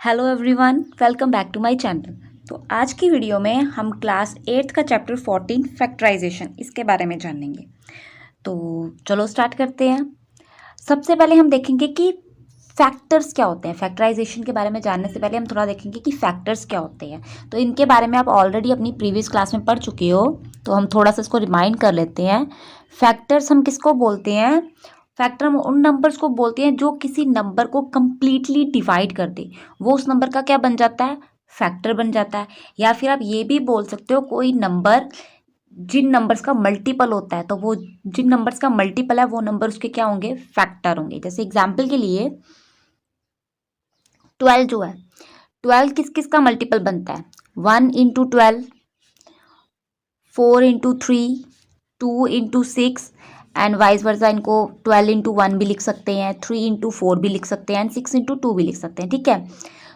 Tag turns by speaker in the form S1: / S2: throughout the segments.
S1: Hello everyone, welcome back to my channel. तो आज की वीडियो में हम क्लास 8th का चैप्टर 14 फैक्टराइजेशन इसके बारे में जानेंगे। तो चलो स्टार्ट करते हैं। सबसे पहले हम देखेंगे कि फैक्टर्स क्या होते हैं। फैक्टराइजेशन के बारे में जानने से पहले हम थोड़ा देखेंगे कि फैक्टर्स क्या होते हैं। तो इनके बारे में आप ऑलरेडी अपनी प्रीवियस क्लास में पढ़ चुके हो, तो हम थोड़ा सा इसको रिमाइंड कर लेते हैं। फैक्टर्स हम किसको बोलते हैं? फैक्टर हम उन नंबर्स को बोलते हैं जो किसी नंबर को कंप्लीटली डिवाइड कर दे, वो उस नंबर का क्या बन जाता है? फैक्टर बन जाता है। या फिर आप ये भी बोल सकते हो कोई नंबर जिन नंबर्स का मल्टीपल होता है, तो वो जिन नंबर्स का मल्टीपल है वो नंबर उसके क्या होंगे? फैक्टर होंगे। जैसे एग्जाम्पल के लिए 12 जो है, 12 किस किस का मल्टीपल बनता है? 1 into 12, 4 into 3, 2 into 6 and vice versa. इनको 12 इंटू 1 भी लिख सकते हैं, 3 इंटू 4 भी लिख सकते हैं एंड 6 इंटू 2 भी लिख सकते हैं। ठीक है,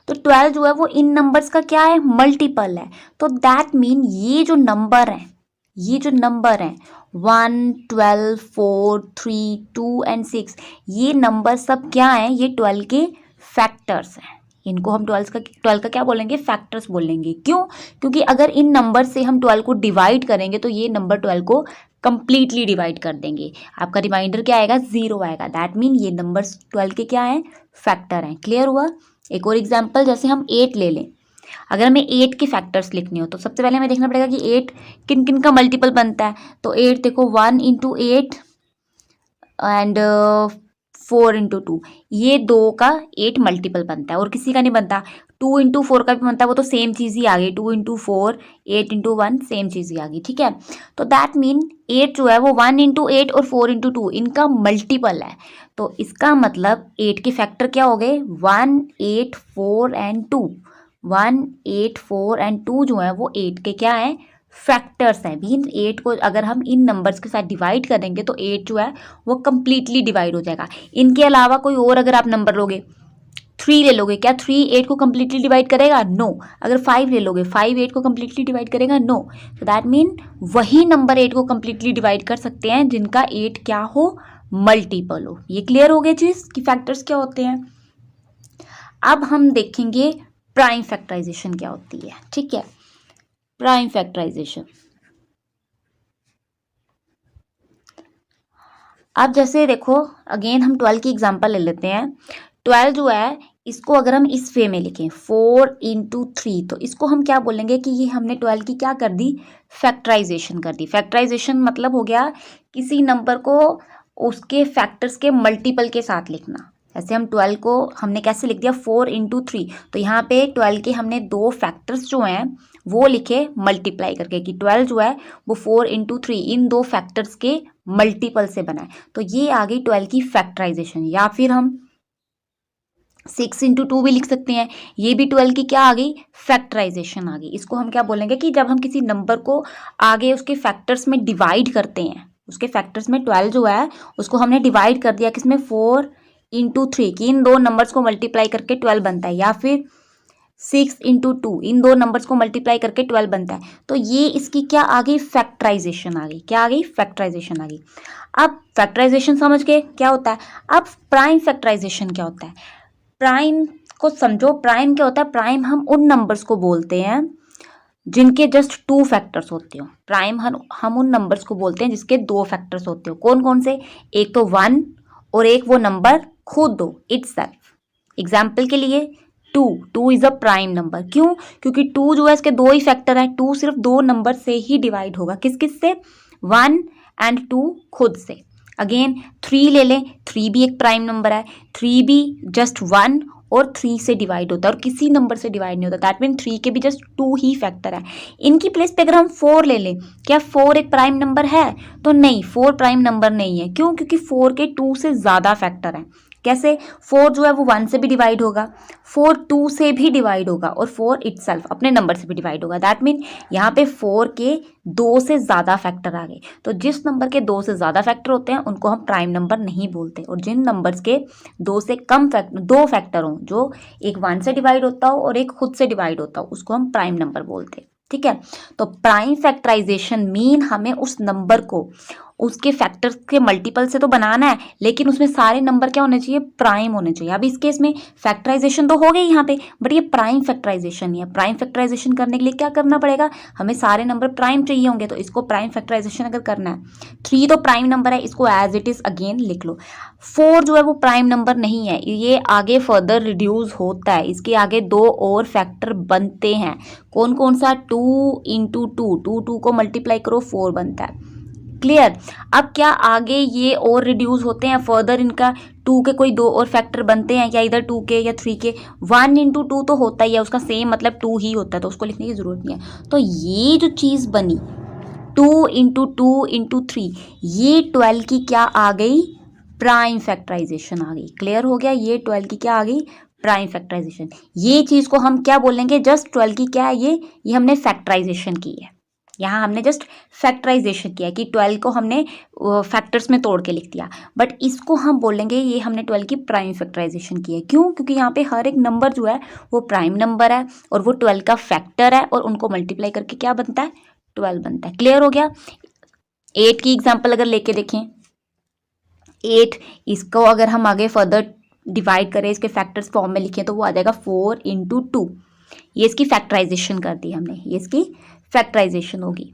S1: तो 12 जो है वो इन नंबर्स का क्या है? मल्टीपल है। तो दैट मीन ये जो नंबर है 1, 12, 4, 3, 2 एंड 6, ये नंबर सब क्या है? ये 12 के फैक्टर्स हैं। इनको हम 12 का क्या बोलेंगे? फैक्टर्स बोलेंगे। क्यों? क्योंकि अगर इन नंबर से हम 12 को डिवाइड करेंगे तो ये नंबर 12 को कंप्लीटली डिवाइड कर देंगे। आपका रिमाइंडर क्या आएगा? 0 आएगा। दैट मीन ये नंबर्स 12 के क्या हैं? फैक्टर हैं। क्लियर हुआ? एक और एग्जाम्पल, जैसे हम 8 ले लें। अगर हमें 8 के फैक्टर्स लिखने हो तो सबसे पहले हमें देखना पड़ेगा कि 8 किन किन का मल्टीपल बनता है। तो 8 देखो, 1 इंटू 8 एंड 4 इंटू 2, ये दो का 8 मल्टीपल बनता है और किसी का नहीं बनता। 2 इंटू 4 का भी बनता है, वो तो सेम चीज़ ही आ गई। 2 इंटू 4, 8 इंटू 1, सेम चीज़ ही आ गई। ठीक है, तो दैट मीन 8 जो है वो 1 इंटू 8 और 4 इंटू 2 इनका मल्टीपल है। तो इसका मतलब 8 के फैक्टर क्या हो गए? 1, 8, 4 एंड 2। 1, 8, 4 एंड 2 जो है वो 8 के क्या है? फैक्टर्स हैं। मीन 8 को अगर हम इन नंबर्स के साथ डिवाइड करेंगे तो 8 जो है वो कंप्लीटली डिवाइड हो जाएगा। इनके अलावा कोई और अगर आप नंबर लोगे, 3 ले लोगे, क्या 3 8 को कंप्लीटली डिवाइड करेगा? नो। अगर 5 ले लोगे, 5 8 को कंप्लीटली डिवाइड करेगा? नो। तो दैट मीन वही नंबर 8 को कंप्लीटली डिवाइड कर सकते हैं जिनका 8 क्या हो? मल्टीपल हो। ये क्लियर हो गया चीज कि फैक्टर्स क्या होते हैं। अब हम देखेंगे प्राइम फैक्टराइजेशन क्या होती है। ठीक है, प्राइम फैक्टराइजेशन। अब जैसे देखो, अगेन हम 12 की एग्जांपल ले लेते हैं। 12 जो है इसको अगर हम इस वे में लिखें 4 इंटू 3, तो इसको हम क्या बोलेंगे कि ये हमने 12 की क्या कर दी? फैक्टराइजेशन कर दी। फैक्टराइजेशन मतलब हो गया किसी नंबर को उसके फैक्टर्स के मल्टीपल के साथ लिखना। जैसे हम 12 को हमने कैसे लिख दिया? 4 इंटू 3, तो यहाँ पे 12 के हमने दो फैक्टर्स जो हैं वो लिखे मल्टीप्लाई करके कि 12 जो है वो 4 इंटू 3 इन दो फैक्टर्स के मल्टीपल से बना है। तो ये आ गई 12 की फैक्टराइजेशन। या फिर हम 6 इंटू 2 भी लिख सकते हैं, ये भी 12 की क्या आ गई? फैक्टराइजेशन आ गई। इसको हम क्या बोलेंगे कि जब हम किसी नंबर को आगे उसके फैक्टर्स में डिवाइड करते हैं, उसके फैक्टर्स में 12 जो है उसको हमने डिवाइड कर दिया किसमें? 4 इंटू 3, कि इन दो नंबर्स को मल्टीप्लाई करके 12 बनता है। या फिर 6 इंटू 2, इन दो नंबर्स को मल्टीप्लाई करके 12 बनता है। तो ये इसकी क्या आ गई? फैक्टराइजेशन आ गई। क्या आ गई? फैक्टराइजेशन आ गई। अब फैक्टराइजेशन समझ के क्या होता है। अब प्राइम फैक्टराइजेशन क्या होता है? प्राइम को समझो। प्राइम क्या होता है? प्राइम हम उन नंबर्स को बोलते हैं जिनके जस्ट 2 फैक्टर्स होते हो। प्राइम हम उन नंबर्स को बोलते हैं जिसके 2 फैक्टर्स होते हो। कौन कौन से? एक तो 1 और एक वो नंबर खुद हो, इटसेल्फ। एग्जाम्पल के लिए 2 इज अ प्राइम नंबर। क्यों? क्योंकि 2 जो है इसके 2 ही फैक्टर है। 2 सिर्फ 2 नंबर से ही डिवाइड होगा। किस किस से? 1 एंड 2 खुद से। अगेन 3 ले लें, 3 भी एक प्राइम नंबर है। 3 भी जस्ट 1 और 3 से डिवाइड होता है और किसी नंबर से डिवाइड नहीं होता। दैट मीन 3 के भी जस्ट 2 ही फैक्टर है। इनकी प्लेस पे अगर हम 4 ले लें, क्या 4 एक प्राइम नंबर है? तो नहीं, 4 प्राइम नंबर नहीं है। क्यों? क्योंकि 4 के 2 से ज़्यादा फैक्टर हैं। कैसे? 4 जो है वो 1 से भी डिवाइड होगा, 4 2 से भी डिवाइड होगा और 4 इटसेल्फ अपने नंबर से भी डिवाइड होगा। दैट मीन यहाँ पे 4 के 2 से ज़्यादा फैक्टर आ गए। तो जिस नंबर के 2 से ज़्यादा फैक्टर होते हैं उनको हम प्राइम नंबर नहीं बोलते, और जिन नंबर्स के 2 से कम फैक्टर, 2 फैक्टर हों, जो एक 1 से डिवाइड होता हो और एक खुद से डिवाइड होता हो, उसको हम प्राइम नंबर बोलते हैं। ठीक है, तो प्राइम फैक्टराइजेशन मीन हमें उस नंबर को उसके फैक्टर्स के मल्टीपल से तो बनाना है, लेकिन उसमें सारे नंबर क्या होने चाहिए, प्राइम होने चाहिए। अब इस केस में फैक्टराइजेशन तो हो गई यहाँ पे, बट ये प्राइम फैक्टराइजेशन है। प्राइम फैक्टराइजेशन करने के लिए क्या करना पड़ेगा, हमें सारे नंबर प्राइम चाहिए होंगे, तो इसको प्राइम फैक्टराइजेशन अगर करना है, 3 तो प्राइम नंबर है, इसको एज इट इज अगेन लिख लो। 4 जो है वो प्राइम नंबर नहीं है, ये आगे फर्दर रिड्यूस होता है, इसके आगे 2 और फैक्टर बनते हैं। कौन कौन सा, 2 इंटू 2 को मल्टीप्लाई करो 4 बनता है। क्लियर। अब क्या आगे ये और रिड्यूस होते हैं फर्दर, इनका 2 के कोई 2 और फैक्टर बनते हैं, या इधर 2 के या 3 के। 1 इंटू 2 तो होता ही है, उसका सेम मतलब 2 ही होता है, तो उसको लिखने की जरूरत नहीं है। तो ये जो चीज बनी 2 इंटू 2 इंटू 3, ये 12 की क्या आ गई, प्राइम फैक्टराइजेशन आ गई। क्लियर हो गया, ये 12 की क्या आ गई, प्राइम फैक्टराइजेशन। ये चीज को हम क्या बोलेंगे, जस्ट 12 की क्या है, ये हमने फैक्टराइजेशन की है। यहाँ हमने जस्ट फैक्टराइजेशन किया कि 12 को हमने फैक्टर्स में तोड़ के लिख दिया, बट इसको हम बोलेंगे ये हमने 12 की प्राइम फैक्टराइजेशन की है। क्यों, क्योंकि यहाँ पे हर एक नंबर जो है वो प्राइम नंबर है और वो 12 का फैक्टर है, और उनको मल्टीप्लाई करके क्या बनता है, 12 बनता है। क्लियर हो गया। 8 की एग्जाम्पल अगर लेके देखें, 8 इसको अगर हम आगे फर्दर डिवाइड करें, इसके फैक्टर्स फॉर्म में लिखें, तो वो आ जाएगा 4 इंटू 2। ये इसकी फैक्टराइजेशन कर दी हमने, ये इसकी फैक्टराइजेशन होगी।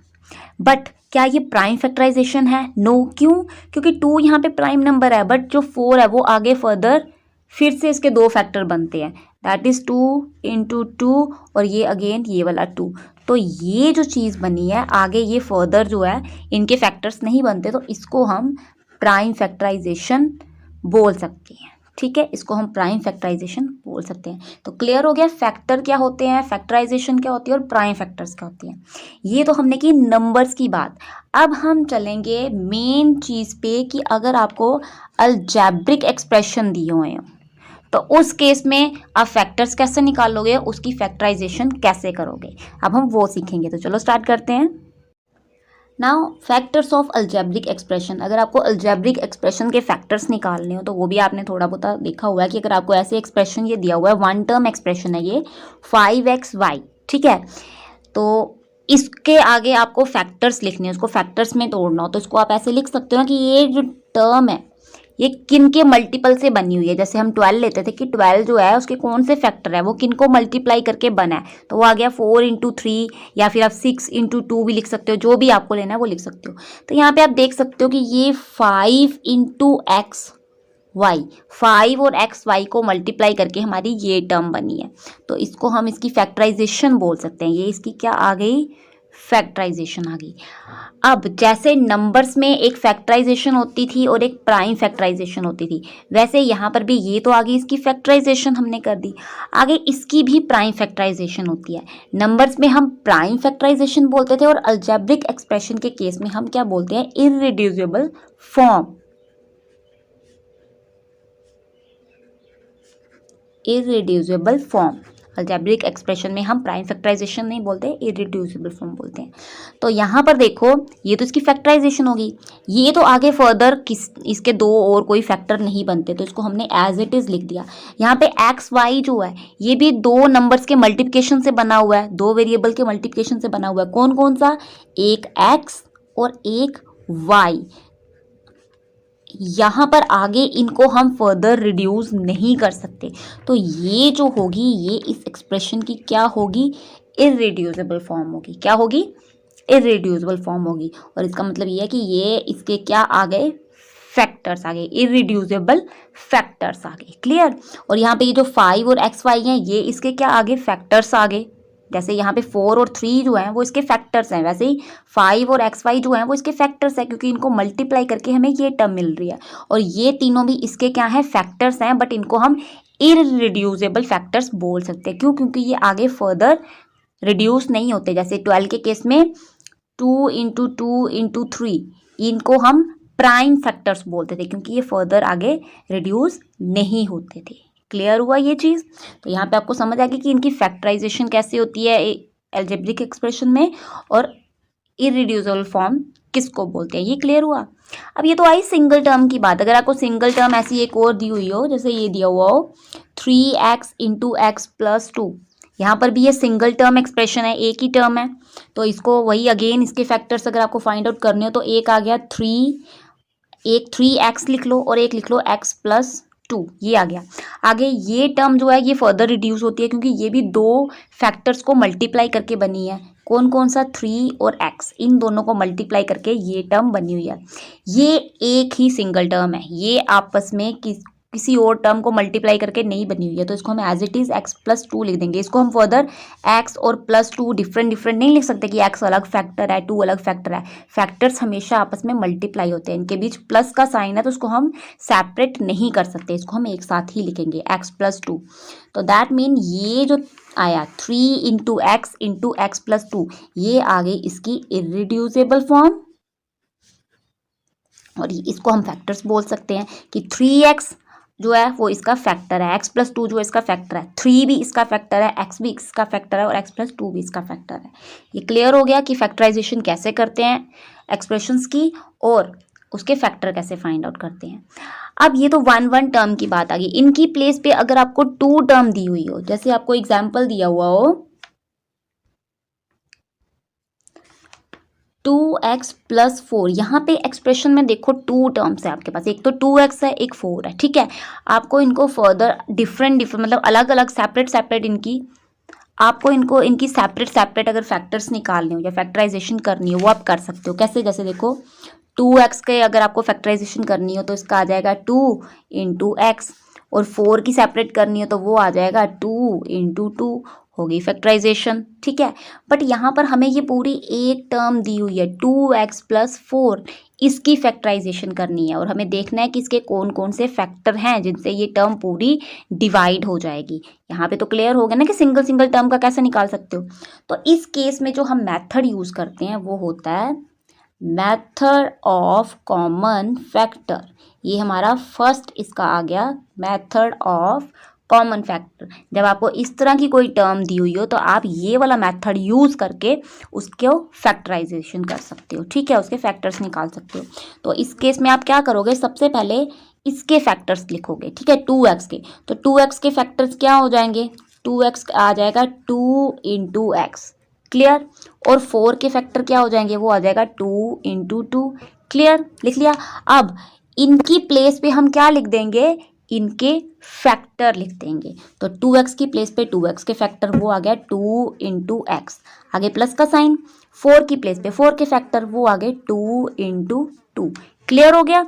S1: बट क्या ये प्राइम फैक्टराइजेशन है, नो। क्यों, क्योंकि 2 यहाँ पे प्राइम नंबर है, बट जो 4 है वो आगे फर्दर फिर से इसके 2 फैक्टर बनते हैं, दैट इज 2 इंटू 2, और ये अगेन ये वाला 2। तो ये जो चीज़ बनी है आगे, ये फर्दर जो है इनके फैक्टर्स नहीं बनते, तो इसको हम प्राइम फैक्टराइजेशन बोल सकते हैं। ठीक है, इसको हम प्राइम फैक्टराइजेशन बोल सकते हैं। तो क्लियर हो गया, फैक्टर क्या होते हैं, फैक्टराइजेशन क्या होती है, और प्राइम फैक्टर्स क्या होती हैं। ये तो हमने की नंबर्स की बात। अब हम चलेंगे मेन चीज़ पे कि अगर आपको अलजेब्रिक एक्सप्रेशन दिए हुए हैं, तो उस केस में आप फैक्टर्स कैसे निकालोगे, उसकी फैक्टराइजेशन कैसे करोगे, अब हम वो सीखेंगे। तो चलो स्टार्ट करते हैं। Now factors of algebraic expression. अगर आपको अलजेब्रिक एक्सप्रेशन के फैक्टर्स निकालने हो, तो वो भी आपने थोड़ा बहुत देखा हुआ है कि अगर आपको ऐसे एक्सप्रेशन ये दिया हुआ है, 1 टर्म एक्सप्रेशन है ये 5xy, ठीक है, तो इसके आगे आपको फैक्टर्स लिखने हैं, उसको फैक्टर्स में तोड़ना हो, तो इसको आप ऐसे लिख सकते हो कि ये जो टर्म है ये किन के मल्टीपल से बनी हुई है। जैसे हम 12 लेते थे कि 12 जो है उसके कौन से फैक्टर है, वो किन को मल्टीप्लाई करके बना है, तो वो आ गया 4 इंटू 3, या फिर आप 6 इंटू 2 भी लिख सकते हो, जो भी आपको लेना है वो लिख सकते हो। तो यहाँ पे आप देख सकते हो कि ये 5 इंटू एक्स वाई, 5 और एक्स वाई को मल्टीप्लाई करके हमारी ये टर्म बनी है, तो इसको हम इसकी फैक्टराइजेशन बोल सकते हैं। ये इसकी क्या आ गई, फैक्टराइजेशन आ गई। अब जैसे नंबर्स में एक फैक्टराइजेशन होती थी और एक प्राइम फैक्टराइजेशन होती थी, वैसे यहाँ पर भी ये तो आ गई, इसकी फैक्टराइजेशन हमने कर दी, आगे इसकी भी प्राइम फैक्टराइजेशन होती है। नंबर्स में हम प्राइम फैक्टराइजेशन बोलते थे, और अलजेब्रिक एक्सप्रेशन के केस में हम क्या बोलते हैं, irreducible form. Irreducible form, algebraic expression में हम प्राइम फैक्टराइजेशन नहीं बोलते, इररिड्यूसिबल फॉर्म बोलते हैं। तो यहाँ पर देखो, ये तो इसकी फैक्टराइजेशन होगी, ये तो आगे फर्दर इसके 2 और कोई फैक्टर नहीं बनते, तो इसको हमने एज इट इज लिख दिया। यहाँ पे एक्स वाई जो है ये भी 2 नंबर्स के मल्टीप्लिकेशन से बना हुआ है, 2 वेरिएबल के मल्टीप्लिकेशन से बना हुआ है। कौन कौन सा, एक एक्स और एक वाई। यहाँ पर आगे इनको हम फर्दर रिड्यूस नहीं कर सकते, तो ये जो होगी ये इस एक्सप्रेशन की क्या होगी, इररिड्यूसिबल फॉर्म होगी। क्या होगी, इररिड्यूसिबल फॉर्म होगी। और इसका मतलब ये है कि ये इसके क्या आ गए, फैक्टर्स आ गए, इररिड्यूसिबल फैक्टर्स आ गए। क्लियर। और यहाँ पे ये जो 5 और एक्स वाई हैं, ये इसके क्या आ गए, फैक्टर्स आ गए। जैसे यहाँ पे 4 और 3 जो हैं वो इसके फैक्टर्स हैं, वैसे ही 5 और एक्स वाई जो हैं वो इसके फैक्टर्स हैं, क्योंकि इनको मल्टीप्लाई करके हमें ये टर्म मिल रही है, और ये तीनों भी इसके क्या हैं, फैक्टर्स हैं, बट इनको हम इररिड्यूसिबल फैक्टर्स बोल सकते हैं। क्यों, क्योंकि ये आगे फर्दर रिड्यूस नहीं होते। जैसे 12 के केस में 2 इंटू 2 इंटू 3, इनको हम प्राइम फैक्टर्स बोलते थे, क्योंकि ये फर्दर आगे रिड्यूस नहीं होते थे। क्लियर हुआ ये चीज़। तो यहाँ पे आपको समझ आ गई कि इनकी फैक्टराइजेशन कैसे होती है अलजेब्रिक एक्सप्रेशन में, और इररिड्यूसिबल फॉर्म किसको बोलते हैं, ये क्लियर हुआ। अब ये तो आई सिंगल टर्म की बात। अगर आपको सिंगल टर्म ऐसी एक और दी हुई हो, जैसे ये दिया हुआ हो 3x इंटू एक्स प्लस 2, यहाँ पर भी ये सिंगल टर्म एक्सप्रेशन है, एक ही टर्म है, तो इसको वही अगेन इसके फैक्टर्स अगर आपको फाइंड आउट करने हो तो एक आ गया 3, एक 3x लिख लो और एक लिख लो x+2, ये आ गया। आगे ये टर्म जो है ये फर्दर रिड्यूस होती है क्योंकि ये भी दो फैक्टर्स को मल्टीप्लाई करके बनी है। कौन कौन सा, 3 और x, इन दोनों को मल्टीप्लाई करके ये टर्म बनी हुई है। ये एक ही सिंगल टर्म है, ये आपस में किसी और टर्म को मल्टीप्लाई करके नहीं बनी हुई है, तो इसको हम एज इट इज x+2 लिख देंगे। इसको हम फर्दर x और +2 डिफरेंट डिफरेंट नहीं लिख सकते कि x अलग फैक्टर है, 2 अलग फैक्टर है। फैक्टर्स हमेशा आपस में मल्टीप्लाई होते हैं, इनके बीच प्लस का साइन है तो उसको हम सेपरेट नहीं कर सकते, इसको हम एक साथ ही लिखेंगे x+2। तो दैट मीन ये जो आया 3 इंटू x+2, ये आ गई इसकी इरिड्यूसिबल फॉर्म, और इसको हम फैक्टर्स बोल सकते हैं कि 3x जो है वो इसका फैक्टर है, x+2 जो है इसका फैक्टर है, 3 भी इसका फैक्टर है, x भी इसका फैक्टर है और x+2 भी इसका फैक्टर है। ये क्लियर हो गया कि फैक्टराइजेशन कैसे करते हैं एक्सप्रेशंस की और उसके फैक्टर कैसे फाइंड आउट करते हैं। अब ये तो 1 टर्म की बात आ गई। इनकी प्लेस पे अगर आपको 2 टर्म दी हुई हो, जैसे आपको एग्जाम्पल दिया हुआ हो 2x+4, यहाँ पे एक्सप्रेशन में देखो 2 टर्म्स है आपके पास, एक तो 2x है, एक 4 है, ठीक है। आपको इनको फर्दर डिफरेंट मतलब अलग अलग सेपरेट इनकी आपको इनकी सेपरेट अगर फैक्टर्स निकालने हो या फैक्टराइजेशन करनी हो वो आप कर सकते हो। कैसे, जैसे देखो 2x के अगर आपको फैक्टराइजेशन करनी हो तो इसका आ जाएगा 2 इंटू एक्स, और 4 की सेपरेट करनी हो तो वो आ जाएगा 2 इंटू 2, हो गई फैक्टराइजेशन, ठीक है। बट यहाँ पर हमें ये पूरी एक टर्म दी हुई है 2x+4, इसकी फैक्टराइजेशन करनी है और हमें देखना है कि इसके कौन कौन से फैक्टर हैं जिनसे ये टर्म पूरी डिवाइड हो जाएगी। यहाँ पे तो क्लियर हो गया ना कि सिंगल सिंगल टर्म का कैसे निकाल सकते हो। तो इस केस में जो हम मेथड यूज करते हैं वो होता है मेथड ऑफ कॉमन फैक्टर। ये हमारा फर्स्ट इसका आ गया मेथड ऑफ कॉमन फैक्टर। जब आपको इस तरह की कोई टर्म दी हुई हो तो आप ये वाला मेथड यूज करके उसको फैक्टराइजेशन कर सकते हो, ठीक है, उसके फैक्टर्स निकाल सकते हो। तो इस केस में आप क्या करोगे, सबसे पहले इसके फैक्टर्स लिखोगे, ठीक है, 2x के। तो 2x के फैक्टर्स क्या हो जाएंगे, 2x आ जाएगा 2 इंटू एक्स, क्लियर। और 4 के फैक्टर क्या हो जाएंगे, वो आ जाएगा 2 इंटू 2, क्लियर, लिख लिया। अब इनकी प्लेस पे हम क्या लिख देंगे, इनके फैक्टर लिख देंगे। तो 2x की प्लेस पे 2x के फैक्टर वो आ गया 2 इंटू एक्स, आगे प्लस का साइन। 4 की प्लेस पे 4 के फैक्टर वो आ गए 2 इंटू 2, क्लियर हो गया।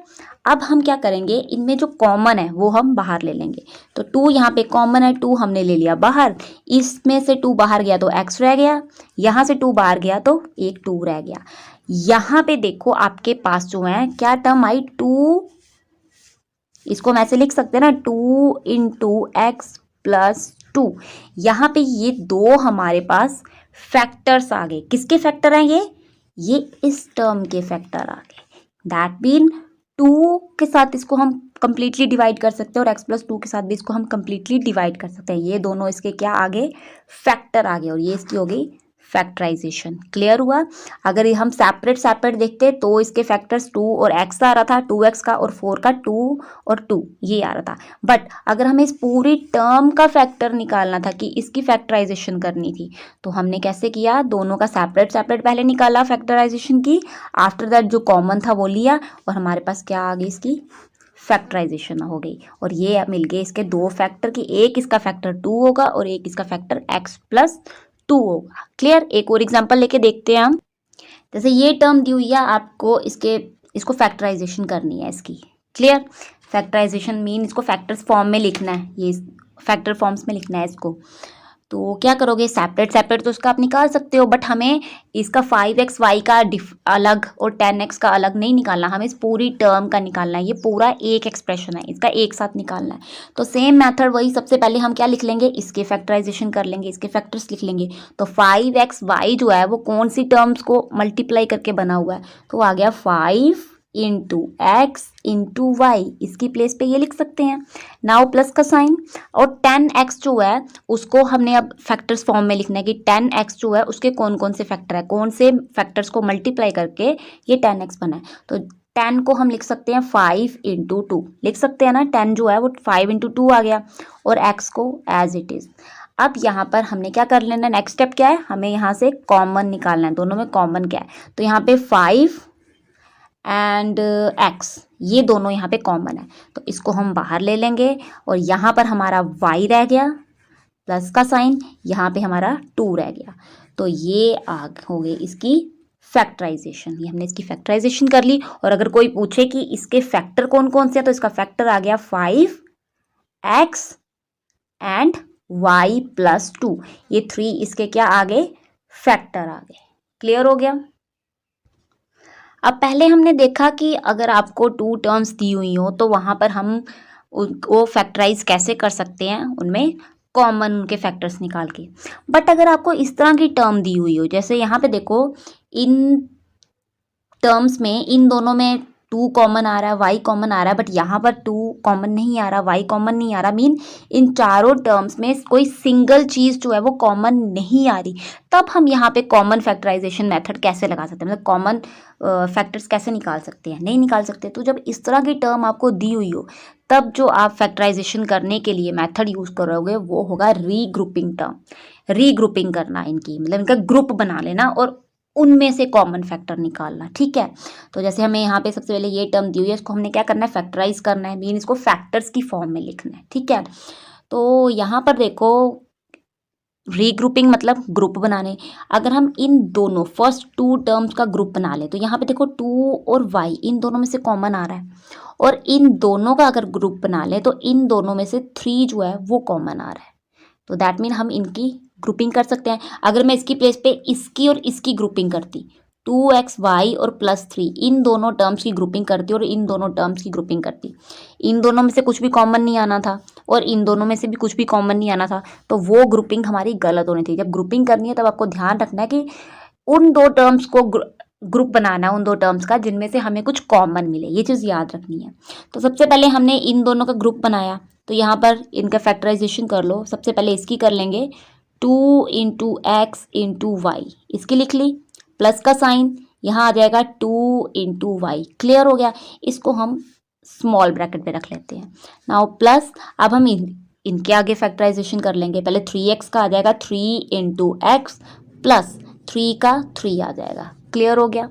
S1: अब हम क्या करेंगे, इनमें जो कॉमन है वो हम बाहर ले लेंगे। तो 2 यहाँ पे कॉमन है, 2 हमने ले लिया बाहर, इसमें से 2 बाहर गया तो x रह गया, यहाँ से 2 बाहर गया तो एक 2 रह गया। यहाँ पे देखो आपके पास जो है क्या टर्म आई, 2, इसको हम ऐसे लिख सकते हैं ना 2 इंटू x+2। यहाँ पे ये दो हमारे पास फैक्टर्स आ गए, किसके फैक्टर हैं ये इस टर्म के फैक्टर आ गए। दैट मीन 2 के साथ इसको हम कंप्लीटली डिवाइड कर सकते हैं और x+2 के साथ भी इसको हम कंप्लीटली डिवाइड कर सकते हैं। ये दोनों इसके क्या आ गए, फैक्टर आ गए, और ये इसकी हो गई फैक्टराइजेशन, क्लियर हुआ। अगर हम सेपरेट देखते तो इसके फैक्टर्स 2 और x आ रहा था, 2x का और 4 का 2 और 2 ये आ रहा था। बट अगर हमें इस पूरी टर्म का फैक्टर निकालना था कि इसकी फैक्टराइजेशन करनी थी तो हमने कैसे किया, दोनों का सेपरेट पहले निकाला फैक्टराइजेशन की, आफ्टर दैट जो कॉमन था वो लिया और हमारे पास क्या आ गई, इसकी फैक्टराइजेशन हो गई। और ये मिल गए इसके दो फैक्टर की, एक इसका फैक्टर 2 होगा और एक इसका फैक्टर x+2 होगा, क्लियर। एक और एग्जांपल लेके देखते हैं हम। जैसे ये टर्म दी हुई है आपको, इसको फैक्टराइजेशन करनी है इसकी, क्लियर। फैक्टराइजेशन मीन इसको फैक्टर्स फॉर्म में लिखना है, ये फैक्टर फॉर्म्स में लिखना है इसको। तो क्या करोगे, सेपरेट तो उसका आप निकाल सकते हो, बट हमें इसका 5xy का अलग और 10x का अलग नहीं निकालना, हमें इस पूरी टर्म का निकालना है। ये पूरा एक एक्सप्रेशन है, इसका एक साथ निकालना है। तो सेम मेथड वही, सबसे पहले हम क्या लिख लेंगे, इसके फैक्टराइजेशन कर लेंगे, इसके फैक्टर्स लिख लेंगे। तो 5xy जो है वो कौन सी टर्म्स को मल्टीप्लाई करके बना हुआ है, तो आ गया 5 इंटू एक्स इंटू वाई, इसकी प्लेस पे ये लिख सकते हैं, नाउ प्लस का साइन। और 10x जो है उसको हमने अब फैक्टर्स फॉर्म में लिखना है कि 10x जो है उसके कौन कौन से फैक्टर है, कौन से फैक्टर्स को मल्टीप्लाई करके ये 10x बना है। तो 10 को हम लिख सकते हैं 5 इंटू 2, लिख सकते हैं ना, 10 जो है वो 5 इंटू 2 आ गया, और x को एज इट इज़। अब यहाँ पर हमने क्या कर लेना है, नेक्स्ट स्टेप क्या है, हमें यहाँ से कॉमन निकालना है, दोनों में कॉमन क्या है, तो यहाँ पे 5 एंड x ये दोनों यहाँ पे कॉमन है, तो इसको हम बाहर ले लेंगे और यहाँ पर हमारा y रह गया प्लस का साइन, यहाँ पे हमारा 2 रह गया, तो ये हो गई इसकी फैक्टराइजेशन। ये हमने इसकी फैक्टराइजेशन कर ली। और अगर कोई पूछे कि इसके फैक्टर कौन कौन से हैं, तो इसका फैक्टर आ गया 5x एंड y प्लस 2, ये 3 इसके क्या आ गए, फैक्टर आ गए। क्लियर हो गया। अब पहले हमने देखा कि अगर आपको 2 टर्म्स दी हुई हो तो वहां पर हम उनको फैक्टराइज कैसे कर सकते हैं, उनमें कॉमन उनके फैक्टर्स निकाल के। बट अगर आपको इस तरह की टर्म दी हुई हो, जैसे यहाँ पे देखो इन टर्म्स में इन दोनों में 2 कॉमन आ रहा है, y कॉमन आ रहा है, बट यहाँ पर 2 कॉमन नहीं आ रहा, y कॉमन नहीं आ रहा, मीन इन चारों टर्म्स में कोई सिंगल चीज़ जो है वो कॉमन नहीं आ रही, तब हम यहाँ पे कॉमन फैक्टराइजेशन मेथड कैसे लगा सकते हैं, मतलब कॉमन फैक्टर्स कैसे निकाल सकते हैं, नहीं निकाल सकते। तो जब इस तरह की टर्म आपको दी हुई हो, तब जो आप फैक्टराइजेशन करने के लिए मेथड यूज़ करोगे वो होगा रीग्रुपिंग टर्म। रीग्रुपिंग करना इनकी, मतलब इनका ग्रुप बना लेना और उनमें से कॉमन फैक्टर निकालना। ठीक है, तो जैसे हमें यहाँ पे सबसे पहले ये टर्म दी हुई है, इसको हमने क्या करना है, फैक्टराइज करना है, मीन इसको फैक्टर्स की फॉर्म में लिखना है। ठीक है, तो यहाँ पर देखो रीग्रुपिंग मतलब ग्रुप बनाने। अगर हम इन दोनों फर्स्ट 2 टर्म्स का ग्रुप बना ले, तो यहाँ पे देखो 2 और y इन दोनों में से कॉमन आ रहा है, और इन दोनों का अगर ग्रुप बना ले तो इन दोनों में से 3 जो है वो कॉमन आ रहा है, तो दैट मीन हम इनकी ग्रुपिंग कर सकते हैं। अगर मैं इसकी प्लेस पे इसकी और इसकी ग्रुपिंग करती, 2xy और +3 इन दोनों टर्म्स की ग्रुपिंग करती और इन दोनों टर्म्स की ग्रुपिंग करती, इन दोनों में से कुछ भी कॉमन नहीं आना था और इन दोनों में से भी कुछ भी कॉमन नहीं आना था, तो वो ग्रुपिंग हमारी गलत होनी थी। जब ग्रुपिंग करनी है तब आपको ध्यान रखना है कि उन 2 टर्म्स को ग्रुप बनाना है, उन 2 टर्म्स का जिनमें से हमें कुछ कॉमन मिले, ये चीज़ याद रखनी है। तो सबसे पहले हमने इन दोनों का ग्रुप बनाया, तो यहाँ पर इनका फैक्टराइजेशन कर लो। सबसे पहले इसकी कर लेंगे, 2 इंटू एक्स इंटू वाई, इसकी लिख ली, प्लस का साइन यहाँ आ जाएगा 2 इंटू वाई। क्लियर हो गया। इसको हम स्मॉल ब्रैकेट पे रख लेते हैं। नाउ प्लस, अब हम इनके आगे फैक्टराइजेशन कर लेंगे। पहले 3x का आ जाएगा 3 इंटू एक्स प्लस 3 का 3 आ जाएगा। क्लियर हो गया।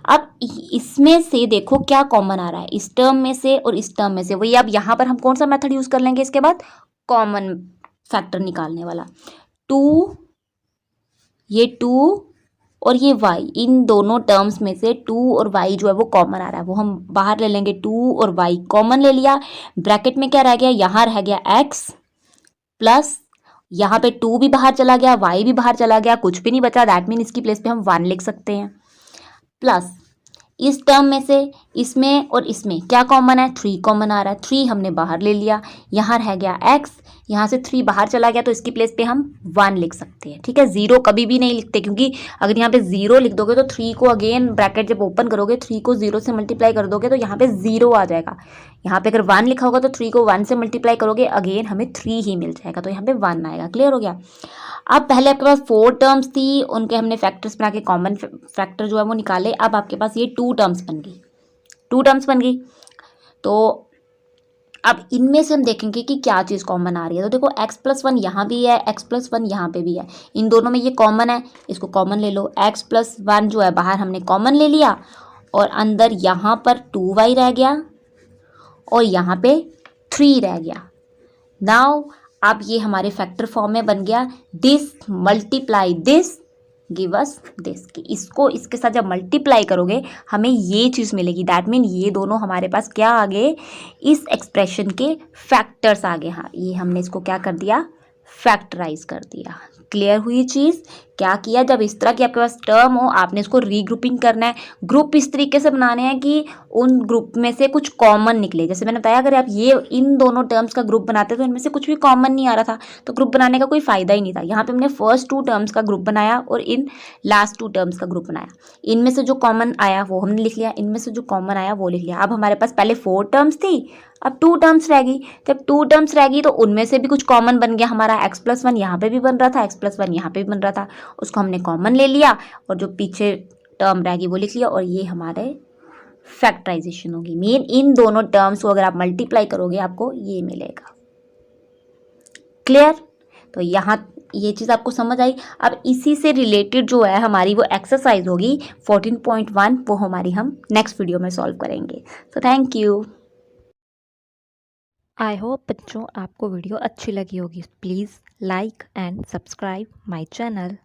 S1: अब इसमें से देखो क्या कॉमन आ रहा है, इस टर्म में से और इस टर्म में से। वही अब यहाँ पर हम कौन सा मेथड यूज कर लेंगे इसके बाद, कॉमन फैक्टर निकालने वाला। 2, ये 2 और ये y, इन दोनों टर्म्स में से 2 और y जो है वो कॉमन आ रहा है, वो हम बाहर ले लेंगे। 2 और y कॉमन ले लिया, ब्रैकेट में क्या रह गया, यहाँ रह गया x प्लस यहाँ पे 2 भी बाहर चला गया, y भी बाहर चला गया, कुछ भी नहीं बचा, दैट मीन इसकी प्लेस पे हम 1 लिख सकते हैं। प्लस इस टर्म में से इसमें और इसमें क्या कॉमन है, 3 कॉमन आ रहा है, 3 हमने बाहर ले लिया, यहाँ रह गया x, यहाँ से 3 बाहर चला गया, तो इसकी प्लेस पे हम 1 लिख सकते हैं। ठीक है, 0 कभी भी नहीं लिखते, क्योंकि अगर यहाँ पे 0 लिख दोगे तो 3 को अगेन ब्रैकेट जब ओपन करोगे 3 को 0 से मल्टीप्लाई कर दोगे तो यहाँ पे 0 आ जाएगा। यहाँ पे अगर 1 लिखा होगा तो 3 को 1 से मल्टीप्लाई करोगे, अगेन हमें 3 ही मिल जाएगा, तो यहाँ पे 1 आएगा। क्लियर हो गया। अब पहले आपके पास 4 टर्म्स थी, उनके हमने फैक्टर्स बना के कॉमन फैक्टर जो है वो निकाले। अब आपके पास ये 2 टर्म्स बन गई, 2 टर्म्स बन गई। तो अब इनमें से हम देखेंगे कि क्या चीज़ कॉमन आ रही है। तो देखो x+1 यहाँ भी है, x+1 यहाँ पे भी है, इन दोनों में ये कॉमन है, इसको कॉमन ले लो। x+1 जो है बाहर हमने कॉमन ले लिया, और अंदर यहाँ पर 2y रह गया और यहाँ पे 3 रह गया। नाउ अब ये हमारे फैक्टर फॉर्म में बन गया, this multiply this give us this, कि इसको इसके साथ जब मल्टीप्लाई करोगे हमें ये चीज़ मिलेगी। दैट मीन ये दोनों हमारे पास क्या आ गए, इस एक्सप्रेशन के फैक्टर्स आ गए। हाँ, ये हमने इसको क्या कर दिया, फैक्टराइज कर दिया। क्लियर हुई चीज़। क्या किया, जब इस तरह की आपके पास टर्म हो, आपने इसको रीग्रुपिंग करना है। ग्रुप इस तरीके से बनाने हैं कि उन ग्रुप में से कुछ कॉमन निकले। जैसे मैंने बताया, अगर आप ये इन दोनों टर्म्स का ग्रुप बनाते तो इनमें से कुछ भी कॉमन नहीं आ रहा था, तो ग्रुप बनाने का कोई फायदा ही नहीं था। यहाँ पे हमने फर्स्ट 2 टर्म्स का ग्रुप बनाया और इन लास्ट 2 टर्म्स का ग्रुप बनाया। इनमें से जो कॉमन आया वो हमने लिख लिया, इनमें से जो कॉमन आया वो लिख लिया। अब हमारे पास पहले 4 टर्म्स थी, अब 2 टर्म्स रह गई। जब 2 टर्म्स रह गई तो उनमें से भी कुछ कॉमन बन गया हमारा। x+1 यहाँ पे भी बन रहा था, x+1 यहाँ पे भी बन रहा था, उसको हमने कॉमन ले लिया और जो पीछे टर्म रह गई वो लिख लिया, और ये हमारे फैक्टराइजेशन होगी। मीन इन दोनों टर्म्स को अगर आप मल्टीप्लाई करोगे आपको ये मिलेगा। क्लियर। तो यहाँ ये चीज़ आपको समझ आई। अब इसी से रिलेटेड जो है हमारी वो एक्सरसाइज होगी 14.1, वो हमारी हम नेक्स्ट वीडियो में सॉल्व करेंगे। So thank you. I hope बच्चों आपको वीडियो अच्छी लगी होगी। Please like and subscribe my channel.